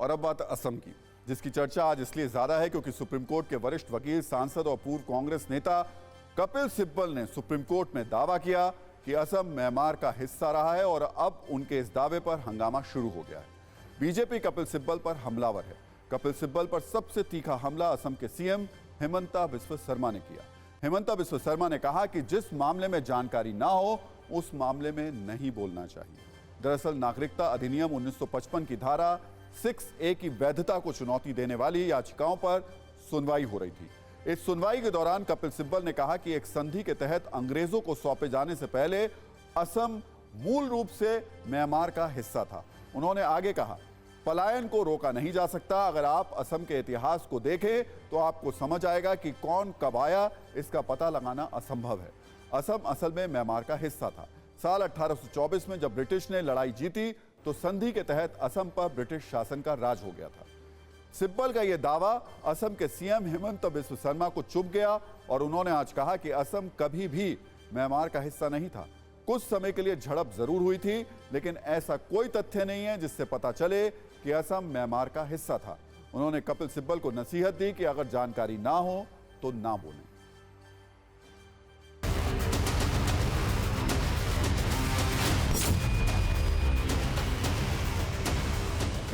और अब बात असम की, जिसकी चर्चा आज इसलिए ज्यादा है क्योंकि सुप्रीम कोर्ट के वरिष्ठ वकील, सांसद और पूर्व कांग्रेस नेता कपिल सिब्बल ने सुप्रीम कोर्ट में दावा किया कि असम म्यांमार का हिस्सा रहा है और अब उनके इस दावे पर हंगामा शुरू हो गया है। बीजेपी कपिल सिब्बल पर हमलावर है। कपिल सिब्बल पर सबसे तीखा हमला असम के सीएम हिमंता बिस्वा शर्मा ने किया। हिमंता बिस्वा शर्मा ने कहा कि जिस मामले में जानकारी ना हो उस मामले में नहीं बोलना चाहिए। दरअसल नागरिकता अधिनियम 1955 की धारा 6A की वैधता को चुनौती देने वाली याचिकाओं पर सुनवाई हो रही थी। इस सुनवाई के दौरान कपिल सिब्बल ने कहा कि एक संधि के तहत अंग्रेजों को सौंपे जाने से पहले असम मूल रूप से म्यांमार का हिस्सा था। उन्होंने आगे कहा, पलायन को रोका नहीं जा सकता। अगर आप असम के इतिहास को देखें तो आपको समझ आएगा कि कौन कब आया, इसका पता लगाना असंभव है। असम असल में म्यांमार का हिस्सा था। साल 1824 में जब ब्रिटिश ने लड़ाई जीती तो संधि के तहत असम पर ब्रिटिश शासन का राज हो गया था। सिब्बल का यह दावा असम के सीएम हिमंता बिस्वा शर्मा को चुभ गया और उन्होंने आज कहा कि असम कभी भी म्यांमार का हिस्सा नहीं था। कुछ समय के लिए झड़प जरूर हुई थी, लेकिन ऐसा कोई तथ्य नहीं है जिससे पता चले कि असम म्यांमार का हिस्सा था। उन्होंने कपिल सिब्बल को नसीहत दी कि अगर जानकारी ना हो तो ना बोलें।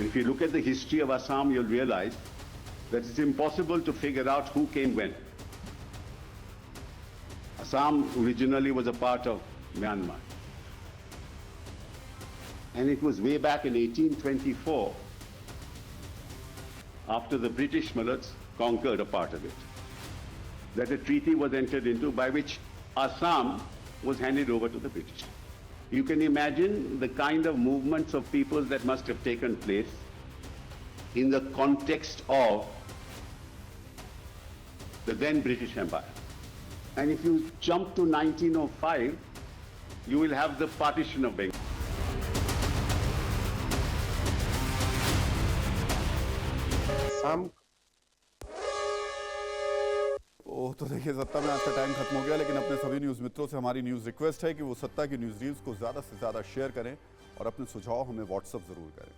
If you look at the history of Assam, you'll realize that it's impossible to figure out who came when. Assam originally was a part of Myanmar. And it was way back in 1824, after the British Mullahs conquered a part of it, that a treaty was entered into by which Assam was handed over to the British. You can imagine the kind of movements of people that must have taken place in the context of the then British Empire. And if you jump to 1905, you will have the partition of Bengal. तो देखिए, सत्ता में आज का time खत्म हो गया, लेकिन अपने सभी न्यूज़ मित्रों से हमारी न्यूज़ रिक्वेस्ट है कि वो सत्ता की न्यूज़ रील्स को ज़्यादा से ज़्यादा शेयर करें और अपने सुझाव हमें व्हाट्सएप ज़रूर करें।